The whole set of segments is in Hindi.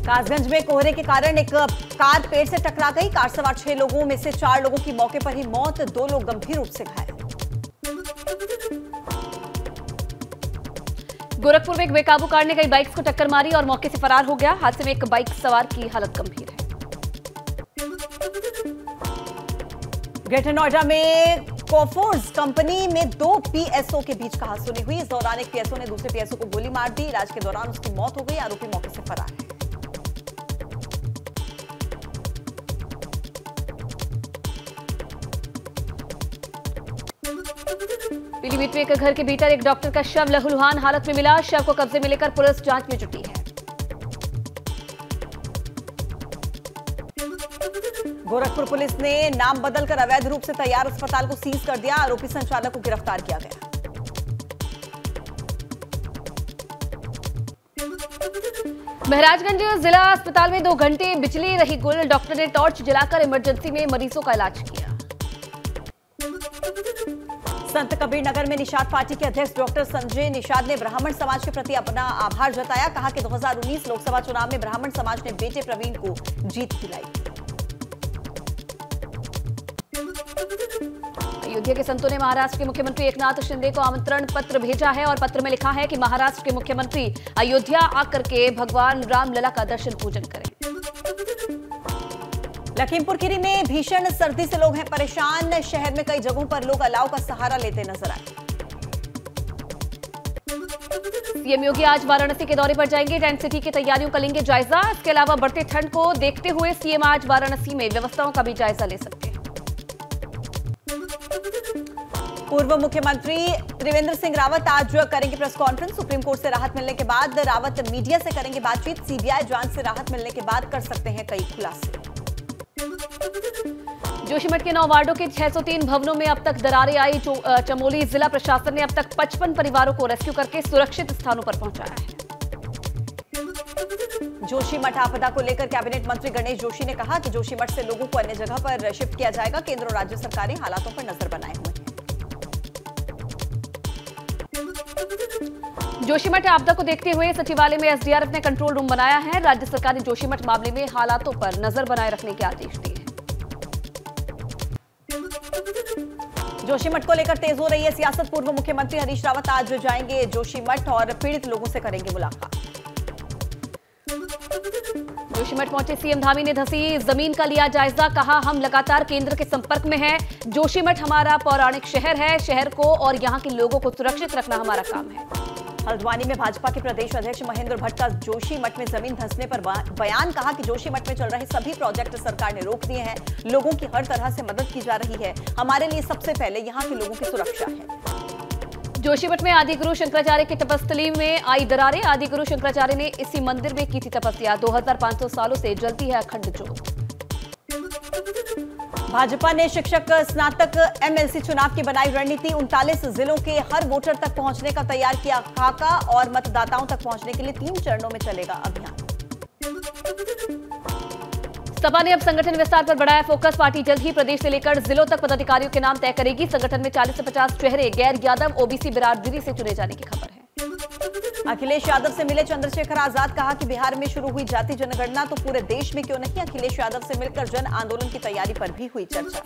कासगंज में कोहरे के कारण एक कार पेड़ से टकरा गई। कार सवार 6 लोगों में से 4 लोगों की मौके पर ही मौत, 2 लोग गंभीर रूप से घायल। गोरखपुर में एक बेकाबू कार ने कई बाइक्स को टक्कर मारी और मौके से फरार हो गया। हादसे में एक बाइक सवार की हालत गंभीर है। ग्रेटर नोएडा में कोफोर्स कंपनी में 2 पीएसओ के बीच कहासुनी हुई। इस दौरान एक पीएसओ ने दूसरे पीएसओ को गोली मार दी। इलाज के दौरान उसकी मौत हो गई। आरोपी मौके से फरार है। पीलीभीत में एक घर के भीतर एक डॉक्टर का शव लहूलुहान हालत में मिला। शव को कब्जे में लेकर पुलिस जांच में जुटी है। गोरखपुर पुलिस ने नाम बदलकर अवैध रूप से तैयार अस्पताल को सीज कर दिया। आरोपी संचालक को गिरफ्तार किया गया। महाराजगंज जिला अस्पताल में 2 घंटे बिजली रही गुल। डॉक्टर ने टॉर्च जलाकर इमरजेंसी में मरीजों का इलाज किया। संत कबीर नगर में निषाद पार्टी के अध्यक्ष डॉक्टर संजय निषाद ने ब्राह्मण समाज के प्रति अपना आभार जताया। कहा कि 2019 लोकसभा चुनाव में ब्राह्मण समाज ने बेटे प्रवीण को जीत दिलाई। अयोध्या के संतों ने महाराष्ट्र के मुख्यमंत्री एकनाथ शिंदे को आमंत्रण पत्र भेजा है और पत्र में लिखा है कि महाराष्ट्र के मुख्यमंत्री अयोध्या आकर के भगवान रामलला का दर्शन पूजन करें। लखीमपुर खीरी में भीषण सर्दी से लोग हैं परेशान। शहर में कई जगहों पर लोग अलाव का सहारा लेते नजर आए। सीएम योगी आज वाराणसी के दौरे पर जाएंगे। टेंट सिटी की तैयारियों का लेंगे जायजा। इसके अलावा बढ़ते ठंड को देखते हुए सीएम आज वाराणसी में व्यवस्थाओं का भी जायजा ले सकते हैं। पूर्व मुख्यमंत्री त्रिवेंद्र सिंह रावत आज करेंगे प्रेस कॉन्फ्रेंस। सुप्रीम कोर्ट से राहत मिलने के बाद रावत मीडिया से करेंगे बातचीत। सीबीआई जांच से राहत मिलने के बाद कर सकते हैं कई खुलासे। जोशीमठ के 9 वार्डों के 603 भवनों में अब तक दरारें आई। चमोली जिला प्रशासन ने अब तक 55 परिवारों को रेस्क्यू करके सुरक्षित स्थानों पर पहुंचाया है। जोशीमठ आपदा को लेकर कैबिनेट मंत्री गणेश जोशी ने कहा कि जोशीमठ से लोगों को अन्य जगह पर शिफ्ट किया जाएगा। केंद्र और राज्य सरकारें हालातों पर नजर बनाए हुए हैं। जोशीमठ आपदा को देखते हुए सचिवालय में एसडीआरएफ ने कंट्रोल रूम बनाया है। राज्य सरकार ने जोशीमठ मामले में हालातों पर नजर बनाए रखने के आदेश दिए। जोशीमठ को लेकर तेज हो रही है सियासत। पूर्व मुख्यमंत्री हरीश रावत आज जाएंगे जोशीमठ और पीड़ित लोगों से करेंगे मुलाकात। जोशीमठ पहुंचे सीएम धामी ने धसी जमीन का लिया जायजा। कहा हम लगातार केंद्र के संपर्क में हैं। जोशीमठ हमारा पौराणिक शहर है। शहर को और यहां के लोगों को सुरक्षित रखना हमारा काम है। हल्द्वानी में भाजपा के प्रदेश अध्यक्ष महेंद्र भट्ट का जोशीमठ में जमीन धंसने पर बयान। कहा कि जोशीमठ में चल रहे सभी प्रोजेक्ट सरकार ने रोक दिए हैं। लोगों की हर तरह से मदद की जा रही है। हमारे लिए सबसे पहले यहां के लोगों की सुरक्षा है। जोशीमठ में आदिगुरु शंकराचार्य की तपस्थली में आई दरारें। आदिगुरु शंकराचार्य ने इसी मंदिर में की थी तपस्या। 2500 सालों से जलती है अखंड ज्योत। भाजपा ने शिक्षक स्नातक एमएलसी चुनाव की बनाई रणनीति। 39 जिलों के हर वोटर तक पहुंचने का तैयार किया खाका और मतदाताओं तक पहुंचने के लिए 3 चरणों में चलेगा अभियान। सपा ने अब संगठन विस्तार पर बढ़ाया फोकस। पार्टी जल्द ही प्रदेश से लेकर जिलों तक पदाधिकारियों के नाम तय करेगी। संगठन में 40 से 50 चेहरे गैर यादव ओबीसी बिरादरी से चुने जाने की खबर है। अखिलेश यादव से मिले चंद्रशेखर आजाद। कहा कि बिहार में शुरू हुई जाति जनगणना तो पूरे देश में क्यों नहीं। अखिलेश यादव से मिलकर जन आंदोलन की तैयारी पर भी हुई चर्चा।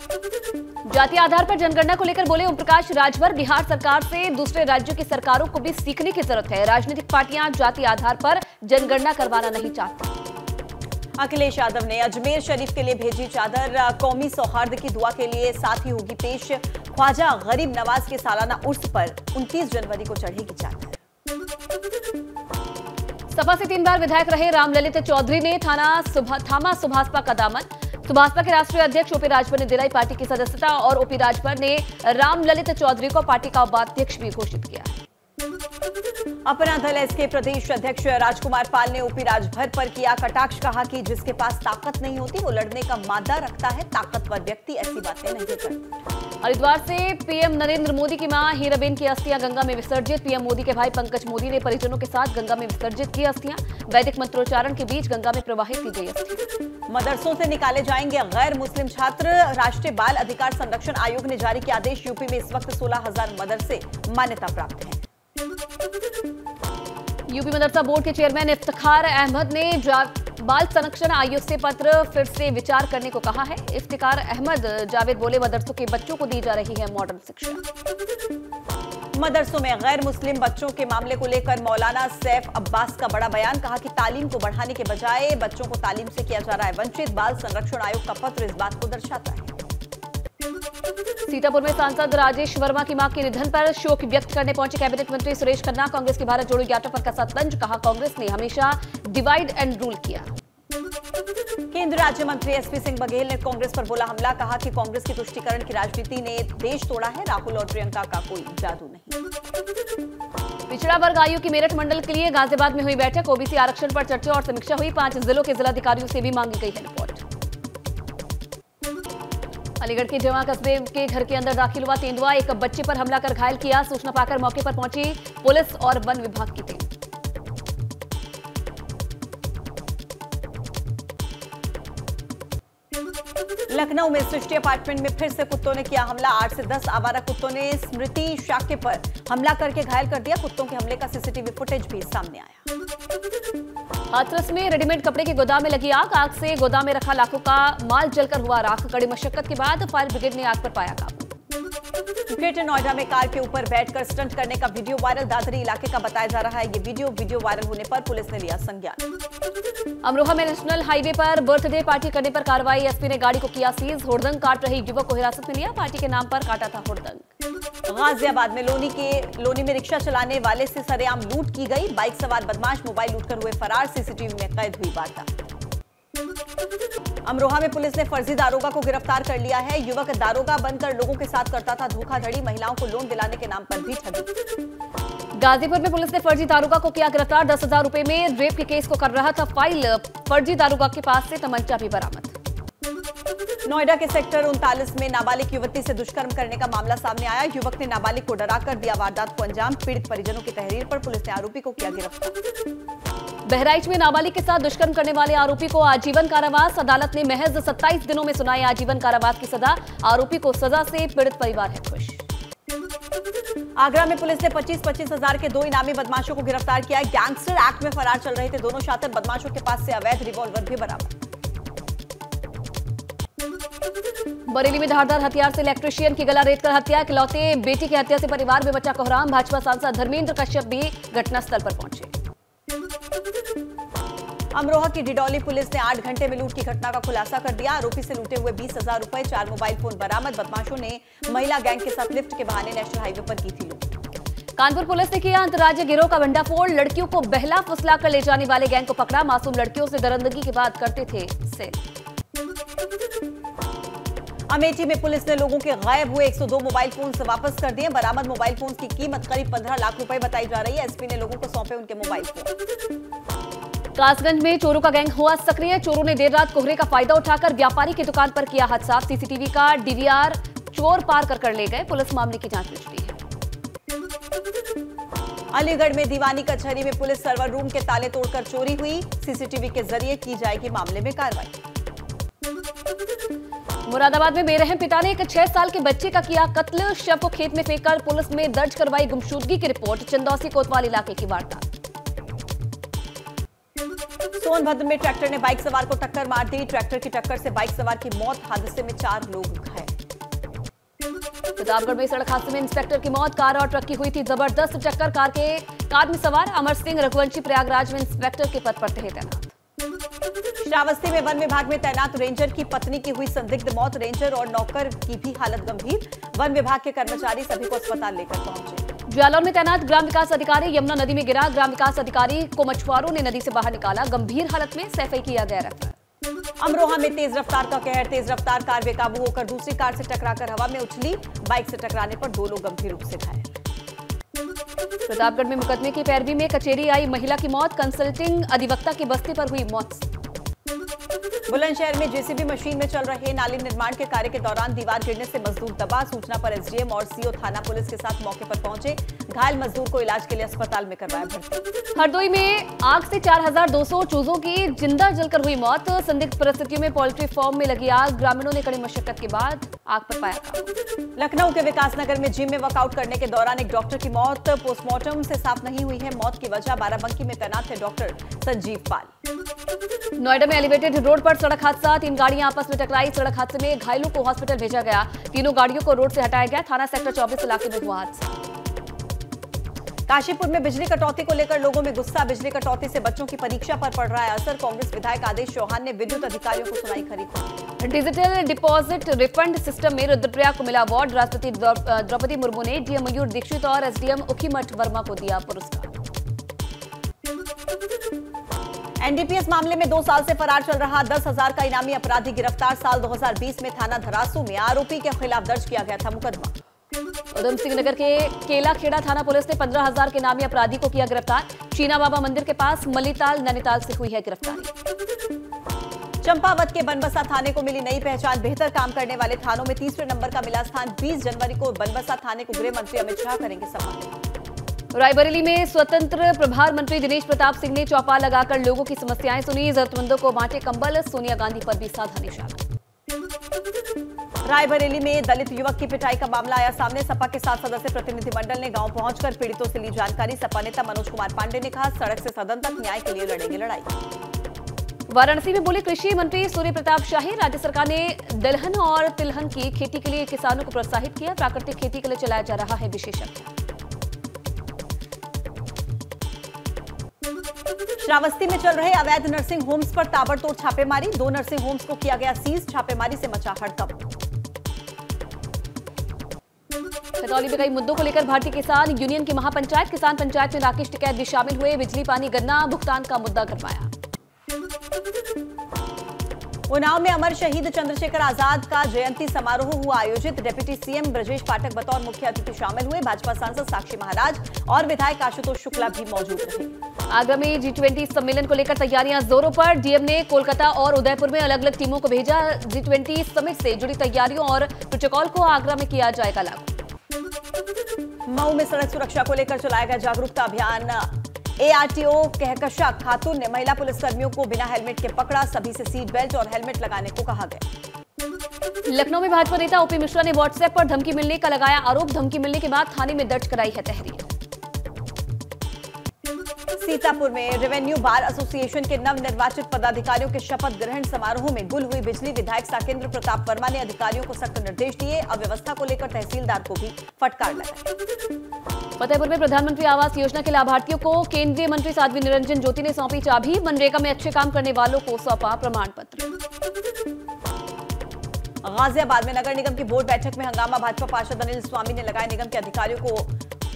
जाति आधार पर जनगणना को लेकर बोले ओम प्रकाश राजभर। बिहार सरकार से दूसरे राज्यों की सरकारों को भी सीखने की जरूरत है। राजनीतिक पार्टियां जाति आधार पर जनगणना करवाना नहीं चाहती। अखिलेश यादव ने अजमेर शरीफ के लिए भेजी चादर। कौमी सौहार्द की दुआ के लिए साथ ही होगी पेश। ख्वाजा गरीब नवाज के सालाना उर्स पर 29 जनवरी को चढ़ेगी चादर। सपा से 3 बार विधायक रहे रामललित चौधरी ने थामा सुभाषपा का दामन। सुभाषपा के राष्ट्रीय अध्यक्ष ओपी राजभर ने दिलाई पार्टी की सदस्यता और ओपी राजभर ने रामललित चौधरी को पार्टी का उपाध्यक्ष भी घोषित किया। अपना दल एस के प्रदेश अध्यक्ष राजकुमार पाल ने ओपी राजभर पर किया कटाक्ष। कहा कि जिसके पास ताकत नहीं होती वो लड़ने का मादा रखता है। ताकतवर व्यक्ति ऐसी बातें नहीं करता। हरिद्वार से पीएम नरेंद्र मोदी की मां हीराबेन की अस्थियां गंगा में विसर्जित। पीएम मोदी के भाई पंकज मोदी ने परिजनों के साथ गंगा में विसर्जित की अस्थियां। वैदिक मंत्रोच्चारण के बीच गंगा में प्रवाहित की गई अस्थियां। मदरसों से निकाले जाएंगे गैर मुस्लिम छात्र। राष्ट्रीय बाल अधिकार संरक्षण आयोग ने जारी किया आदेश। यूपी में इस वक्त 16,000 मदरसे मान्यता प्राप्त हैं। यूपी मदरसा बोर्ड के चेयरमैन इफ्तिखार अहमद ने बाल संरक्षण आयोग से पत्र फिर से विचार करने को कहा है। इफ्तिकार अहमद जावेद बोले, मदरसों के बच्चों को दी जा रही है मॉडर्न शिक्षा। मदरसों में गैर मुस्लिम बच्चों के मामले को लेकर मौलाना सैफ अब्बास का बड़ा बयान। कहा कि तालीम को बढ़ाने के बजाय बच्चों को तालीम से किया जा रहा है वंचित। बाल संरक्षण आयोग का पत्र इस बात को दर्शाता है। सीतापुर में सांसद राजेश वर्मा की मां के निधन पर शोक व्यक्त करने पहुंचे कैबिनेट मंत्री सुरेश खन्ना। कांग्रेस की भारत जोड़ो यात्रा पर कसा तंज। कहा, कांग्रेस ने हमेशा डिवाइड एंड रूल किया। केंद्रीय राज्य मंत्री एसपी सिंह बघेल ने कांग्रेस पर बोला हमला। कहा कि कांग्रेस की तुष्टीकरण की राजनीति ने देश तोड़ा है। राहुल और प्रियंका का कोई जादू नहीं। पिछड़ा वर्ग आयोग की मेरठ मंडल के लिए गाजियाबाद में हुई बैठक। ओबीसी आरक्षण पर चर्चा और समीक्षा हुई। 5 जिलों के जिलाधिकारियों से भी मांगी गई है रिपोर्ट। अलीगढ़ के जमा कस्बे के घर के अंदर दाखिल हुआ तेंदुआ। एक बच्चे पर हमला कर घायल किया। सूचना पाकर मौके पर पहुंची पुलिस और वन विभाग की टीम। लखनऊ में सृष्टि अपार्टमेंट में फिर से कुत्तों ने किया हमला। 8 से 10 आवारा कुत्तों ने स्मृति शाक्य पर हमला करके घायल कर दिया। कुत्तों के हमले का सीसीटीवी फुटेज भी सामने आया। हाथरस में रेडीमेड कपड़े के गोदाम में लगी आग। आग से गोदाम में रखा लाखों का माल जलकर हुआ राख। कड़ी मशक्कत के बाद फायर ब्रिगेड ने आग पर पाया काबू। ग्रेटर नोएडा में कार के ऊपर बैठकर स्टंट करने का वीडियो वायरल। दादरी इलाके का बताया जा रहा है ये वीडियो वायरल होने पर पुलिस ने लिया संज्ञान। अमरोहा में नेशनल हाईवे पर बर्थडे पार्टी करने पर कार्रवाई। एसपी ने गाड़ी को किया सीज। हुड़दंग काट रहे युवक को हिरासत में लिया। पार्टी के नाम पर काटा था हुड़दंग। गाजियाबाद में लोनी में रिक्शा चलाने वाले से सरेआम लूट की गई। बाइक सवार बदमाश मोबाइल लूटकर हुए फरार। सीसीटीवी में कैद हुई वारदात। अमरोहा में पुलिस ने फर्जी दारोगा को गिरफ्तार कर लिया है। युवक दारोगा बनकर लोगों के साथ करता था धोखाधड़ी। महिलाओं को लोन दिलाने के नाम पर भी ठगी। गाजीपुर में पुलिस ने फर्जी दारोगा को किया गिरफ्तार। 10,000 रुपए में रेप के केस को कर रहा था फाइल। फर्जी दारोगा के पास से तमंचा भी बरामद। नोएडा के सेक्टर 39 में नाबालिग युवती से दुष्कर्म करने का मामला सामने आया। युवक ने नाबालिग को डराकर दिया वारदात को अंजाम। पीड़ित परिजनों की तहरीर पर पुलिस ने आरोपी को किया गिरफ्तार। बहराइच में नाबालिग के साथ दुष्कर्म करने वाले आरोपी को आजीवन कारावास। अदालत ने महज 27 दिनों में सुनाई आजीवन कारावास की सजा। आरोपी को सजा से पीड़ित परिवार है खुश। आगरा में पुलिस ने 25-25 हजार के 2 इनामी बदमाशों को गिरफ्तार किया। गैंगस्टर एक्ट में फरार चल रहे थे दोनों शातिर बदमाशों के पास से अवैध रिवॉल्वर भी बरामद। बरेली में धारदार हथियार से इलेक्ट्रीशियन की गला रेतकर हत्या। इकलौते बेटी की हत्या से परिवार में मचा कोहराम। भाजपा सांसद धर्मेंद्र कश्यप भी घटनास्थल पर पहुंचे। अमरोहा की डिडौली पुलिस ने 8 घंटे में लूट की घटना का खुलासा कर दिया। आरोपी से लूटे हुए 20,000 रुपए, 4 मोबाइल फोन बरामद। बदमाशों ने महिला गैंग के साथ लिफ्ट के बहाने नेशनल हाईवे पर की थी लूट। कानपुर पुलिस ने किया अंतर्राज्यीय गिरोह का भंडाफोड़। लड़कियों को बहला फुसला कर ले जाने वाले गैंग को पकड़ा। मासूम लड़कियों से दरिंदगी की बात करते थे सेल। अमेठी में पुलिस ने लोगों के गायब हुए 102 मोबाइल फोन वापस कर दिए। बरामद मोबाइल फोन की कीमत करीब 15 लाख रुपए बताई जा रही है। एसपी ने लोगों को सौंपे उनके मोबाइल फोन। कासगंज में चोरों का गैंग हुआ सक्रिय। चोरों ने देर रात कोहरे का फायदा उठाकर व्यापारी की दुकान पर किया हाथ साफ। सीसीटीवी का डीवीआर चोर पार कर ले गए। पुलिस मामले की जांच में जुटी है। अलीगढ़ में दीवानी कचहरी में पुलिस सर्वर रूम के ताले तोड़कर चोरी हुई। सीसीटीवी के जरिए की जाएगी मामले में कार्रवाई। मुरादाबाद में बेरहम पिता ने एक 6 साल के बच्चे का किया कत्ल। शव को खेत में फेंककर पुलिस में दर्ज करवाई गुमशुदगी की रिपोर्ट। चंदौसी कोतवाल इलाके की वारदात। सोनभद्र में ट्रैक्टर ने बाइक सवार को टक्कर मार दी। ट्रैक्टर की टक्कर से बाइक सवार की मौत। हादसे में 4 लोग घायल। प्रतापगढ़ में सड़क हादसे में इंस्पेक्टर की मौत। कार और ट्रक की हुई थी जबरदस्त टक्कर। कार में सवार अमर सिंह रघुवंशी प्रयागराज में इंस्पेक्टर के पद पर थे तैनात। श्रावस्ती में वन विभाग में तैनात रेंजर की पत्नी की हुई संदिग्ध मौत। रेंजर और नौकर की भी हालत गंभीर। वन विभाग के कर्मचारी सभी को अस्पताल लेकर पहुंचे। जालौर में तैनात ग्राम विकास अधिकारी यमुना नदी में गिरा। ग्राम विकास अधिकारी को मछुआरों ने नदी से बाहर निकाला। गंभीर हालत में सैफई किया गया रेफर। अमरोहा में तेज रफ्तार का कहर। तेज रफ्तार कार बेकाबू होकर दूसरी कार से टकराकर हवा में उछली। बाइक से टकराने पर 2 लोग गंभीर रूप से घायल। प्रतापगढ़ में मुकदमे की पैरवी में कचेरी आई महिला की मौत। कंसल्टिंग अधिवक्ता की बस्ती पर हुई मौत। बुलंदशहर में जेसीबी मशीन में चल रहे नाले निर्माण के कार्य के दौरान दीवार गिरने से मजदूर दबा। सूचना पर एसडीएम और सीओ थाना पुलिस के साथ मौके पर पहुंचे। घायल मजदूर को इलाज के लिए अस्पताल में करवाया भर्ती। हरदोई में आग से 4200 चूजों की जिंदा जलकर हुई मौत। संदिग्ध परिस्थितियों में पोल्ट्री फार्म में लगी आग, ग्रामीणों ने कड़ी मशक्कत के बाद आग पर पाया काबू। लखनऊ के विकासनगर में जिम में वर्कआउट करने के दौरान एक डॉक्टर की मौत, पोस्टमार्टम से साफ नहीं हुई है मौत की वजह। बाराबंकी में तैनात थे डॉक्टर संजीव पाल। नोएडा में एलिवेटेड रोड पर सड़क हादसा, 3 गाड़ियां आपस में टकराई। सड़क हादसे में घायलों को हॉस्पिटल भेजा गया, तीनों गाड़ियों को रोड से हटाया गया। थाना सेक्टर 24 इलाके में हुआ हादसा। काशीपुर में बिजली कटौती को लेकर लोगों में गुस्सा, बिजली कटौती से बच्चों की परीक्षा पर पड़ रहा है असर। कांग्रेस विधायक आदेश चौहान ने विद्युत अधिकारियों को सुनाई खरी। डिजिटल डिपॉजिट रिफंड सिस्टम में रुद्रप्रयाग को मिला अवार्ड। राष्ट्रपति द्रौपदी मुर्मू ने डीएम मयूर दीक्षित और एसडीएम उखीमठ वर्मा को दिया पुरस्कार। एनडीपीएस मामले में 2 साल से फरार चल रहा 10,000 का इनामी अपराधी गिरफ्तार। साल 2020 में थाना धरासू में आरोपी के खिलाफ दर्ज किया गया था मुकदमा। उधम सिंह नगर के केलाखेड़ा थाना पुलिस ने 15,000 के इनामी अपराधी को किया गिरफ्तार। चीना बाबा मंदिर के पास मलीताल नैनीताल से हुई है गिरफ्तारी। चंपावत के बनबसा थाने को मिली नई पहचान, बेहतर काम करने वाले थानों में तीसरे नंबर का मिला स्थान। 20 जनवरी को बनबसा थाने को गृह मंत्री अमित शाह करेंगे सम्मानित। रायबरेली में स्वतंत्र प्रभार मंत्री दिनेश प्रताप सिंह ने चौपाल लगाकर लोगों की समस्याएं सुनी। जरूरतमंदों को बांटे कंबल। सोनिया गांधी पर भी साधा निशाना। रायबरेली में दलित युवक की पिटाई का मामला आया सामने। सपा के 7 सदस्य प्रतिनिधिमंडल ने गांव पहुंचकर पीड़ितों से ली जानकारी। सपा नेता मनोज कुमार पांडे ने कहा, सड़क से सदन तक न्याय के लिए लड़ेंगे लड़ाई। वाराणसी में बोले कृषि मंत्री सूर्य प्रताप शाही, राज्य सरकार ने दलहन और तिलहन की खेती के लिए किसानों को प्रोत्साहित किया। प्राकृतिक खेती के लिए चलाया जा रहा है विशेषज्ञ। श्रावस्ती में चल रहे अवैध नर्सिंग होम्स पर ताबड़तोड़ छापेमारी। 2 नर्सिंग होम्स को किया गया सीज। छापेमारी से मचा हड़कंप। खतौली में कई मुद्दों को लेकर भारतीय किसान यूनियन की महापंचायत। किसान पंचायत में राकेश टिकैत भी शामिल हुए। बिजली पानी गन्ना भुगतान का मुद्दा गरमाया। उन्नाव में अमर शहीद चंद्रशेखर आजाद का जयंती समारोह हुआ आयोजित। डिप्टी सीएम ब्रजेश पाठक बतौर मुख्य अतिथि शामिल हुए। भाजपा सांसद साक्षी महाराज और विधायक आशुतोष शुक्ला भी मौजूद रहे। आगरा में G20 सम्मेलन को लेकर तैयारियां जोरों पर। डीएम ने कोलकाता और उदयपुर में अलग अलग टीमों को भेजा। G20 समिट से जुड़ी तैयारियों और प्रोटोकॉल को आगरा में किया जाएगा लागू। मऊ में सड़क सुरक्षा को लेकर चलाया गया जागरूकता अभियान। एआरटीओ कहकशा खातून ने महिला पुलिसकर्मियों को बिना हेलमेट के पकड़ा। सभी से सीट बेल्ट और हेलमेट लगाने को कहा गया। लखनऊ में भाजपा नेता ओपी मिश्रा ने व्हाट्सएप पर धमकी मिलने का लगाया आरोप। धमकी मिलने के बाद थाने में दर्ज कराई है तहरीर। सीतापुर में रेवेन्यू बार एसोसिएशन के नवनिर्वाचित पदाधिकारियों के शपथ ग्रहण समारोह में गुल हुई बिजली। विधायक साकेंद्र प्रताप वर्मा ने अधिकारियों को सख्त निर्देश दिए। अव्यवस्था को लेकर तहसीलदार को भी फटकार लगाई। फतेहपुर में प्रधानमंत्री आवास योजना के लाभार्थियों को केंद्रीय मंत्री साध्वी निरंजन ज्योति ने सौंपी चाबी। मनरेगा में अच्छे काम करने वालों को सौंपा प्रमाण पत्र। गाजियाबाद में नगर निगम की बोर्ड बैठक में हंगामा। भाजपा पार्षद अनिल स्वामी ने लगाया निगम के अधिकारियों को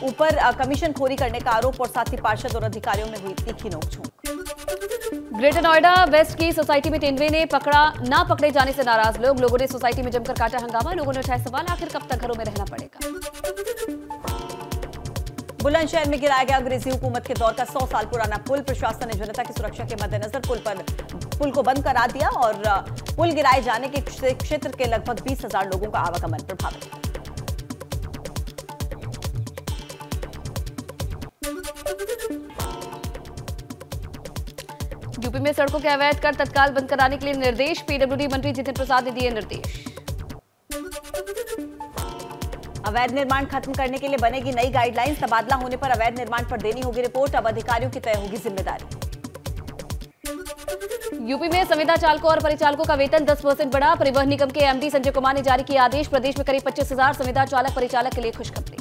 ऊपर कमीशन खोरी करने का आरोप और साथ ही पार्षद और अधिकारियों में हुई तीखी नोकझोंक। ग्रेटर नोएडा वेस्ट की सोसाइटी में तेंदुए ने ना पकड़े जाने से नाराज लोगों ने सोसाइटी में जमकर काटा हंगामा। लोगों ने उठाए सवाल, आखिर कब तक घरों में रहना पड़ेगा। बुलंदशहर में गिराया गया अंग्रेजी हुकूमत के दौर का 100 साल पुराना पुल। प्रशासन ने जनता की सुरक्षा के मद्देनजर पुल को बंद करा दिया और पुल गिराए जाने के क्षेत्र के लगभग 20,000 लोगों का आवागमन प्रभावित। यूपी में सड़कों के अवैध कर तत्काल बंद कराने के लिए निर्देश। पीडब्ल्यूडी मंत्री जितिन प्रसाद ने दिए निर्देश। अवैध निर्माण खत्म करने के लिए बनेगी नई गाइडलाइंस। तबादला होने पर अवैध निर्माण पर देनी होगी रिपोर्ट। अब अधिकारियों की तय होगी जिम्मेदारी। यूपी में संविदा चालकों और परिचालकों का वेतन 10% बढ़ा। परिवहन निगम के एमडी संजय कुमार ने जारी किया आदेश। प्रदेश में करीब 25,000 संविदा चालक परिचालक के लिए खुशखबरी।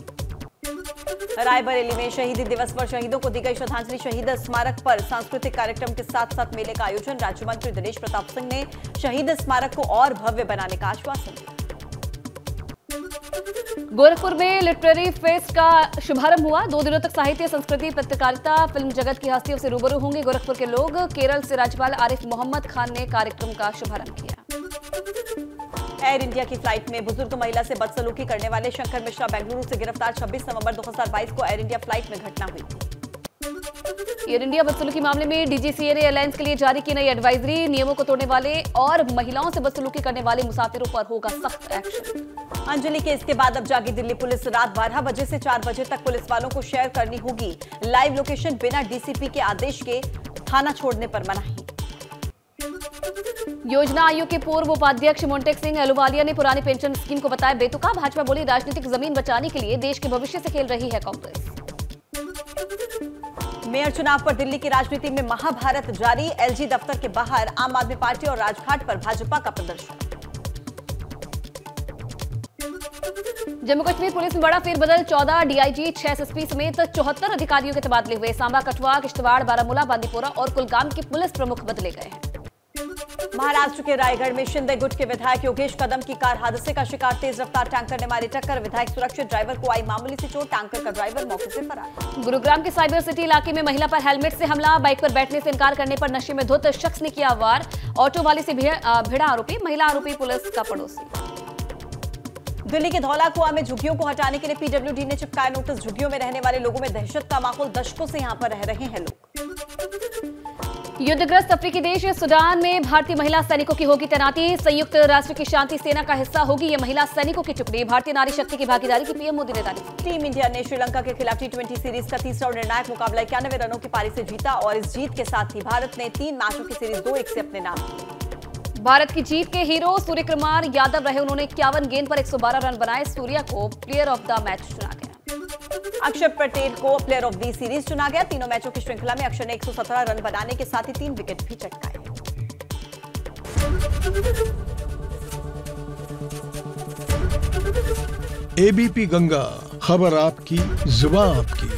रायबरेली में शहीदी दिवस पर शहीदों को दी गई श्रद्धांजलि। शहीद स्मारक पर सांस्कृतिक कार्यक्रम के साथ साथ मेले का आयोजन। राज्य मंत्री दिनेश प्रताप सिंह ने शहीद स्मारक को और भव्य बनाने का आश्वासन दिया। गोरखपुर में लिटरेरी फेस्ट का शुभारंभ हुआ। 2 दिनों तक साहित्य, संस्कृति, पत्रकारिता, फिल्म जगत की हस्तियों से रूबरू होंगे गोरखपुर के लोग। केरल से राज्यपाल आरिफ मोहम्मद खान ने कार्यक्रम का शुभारंभ किया। एयर इंडिया की फ्लाइट में बुजुर्ग महिला से बदसलूकी करने वाले शंकर मिश्रा बेंगलुरु से गिरफ्तार। 26 नवंबर 2022 को एयर इंडिया फ्लाइट में घटना हुई थी। एयर इंडिया बदसलूकी मामले में डीजीसीए ने एयरलाइंस के लिए जारी की नई एडवाइजरी। नियमों को तोड़ने वाले और महिलाओं से बदसलूकी करने वाले मुसाफिरों पर होगा सख्त एक्शन। अंजलि केस के बाद अब जागी दिल्ली पुलिस। रात 12 बजे से 4 बजे तक पुलिस वालों को शेयर करनी होगी लाइव लोकेशन। बिना डीसीपी के आदेश के थाना छोड़ने पर मनाही। योजना आयोग के पूर्व उपाध्यक्ष मोन्टेक सिंह अहलुवालिया ने पुरानी पेंशन स्कीम को बताया बेतुका। भाजपा बोली राजनीतिक जमीन बचाने के लिए देश के भविष्य से खेल रही है कांग्रेस। मेयर चुनाव पर दिल्ली की राजनीति में महाभारत जारी। एलजी दफ्तर के बाहर आम आदमी पार्टी और राजघाट पर भाजपा का प्रदर्शन। जम्मू कश्मीर पुलिस में बड़ा फेरबदल। 14 डीआईजी, 6 एसएसपी समेत 74 अधिकारियों के तबादले हुए। सांबा, कठुआ, किश्तवाड़, बारामूला, बांदीपोरा और कुलगाम के पुलिस प्रमुख बदले गए हैं। महाराष्ट्र के रायगढ़ में शिंदे गुट के विधायक योगेश कदम की कार हादसे का शिकार। तेज रफ्तार टैंकर ने मारी टक्कर। विधायक सुरक्षित, ड्राइवर को आई मामूली सी चोट। टैंकर का ड्राइवर मौके से फरार। गुरुग्राम के साइबर सिटी इलाके में महिला पर हेलमेट से हमला। बाइक पर बैठने से इनकार करने पर नशे में धुत शख्स ने किया वार। ऑटो वाले से भिड़ा आरोपी। महिला आरोपी पुलिस का पड़ोसी। दिल्ली के धौला कुआं में झुग्गियों को हटाने के लिए पीडब्ल्यूडी ने चिपकाया नोटिस। झुग्गियों में रहने वाले लोगों में दहशत का माहौल। दशकों से यहां पर रह रहे हैं लोग। युद्धग्रस्त अफ्रीकी देश सूडान में भारतीय महिला सैनिकों की होगी तैनाती। संयुक्त राष्ट्र की शांति सेना का हिस्सा होगी ये महिला सैनिकों की टुकड़ी। भारतीय नारी शक्ति की भागीदारी की पीएम मोदी ने तारीफ की। टीम इंडिया ने श्रीलंका के खिलाफ टी20 सीरीज का तीसरा और निर्णायक मुकाबला 91 रनों की पारी से जीता और इस जीत के साथ ही भारत ने 3 मैचों की सीरीज 2-1 से अपने नाम की। भारत की जीत के हीरो सूर्यकुमार यादव रहे। उन्होंने 51 गेंद पर 112 रन बनाए। सूर्या को प्लेयर ऑफ द मैच चुना गया। अक्षर पटेल को प्लेयर ऑफ द सीरीज चुना गया। तीनों मैचों की श्रृंखला में अक्षर ने 117 रन बनाने के साथ ही 3 विकेट भी चटकाए। एबीपी गंगा, खबर आपकी, जुबान आपकी।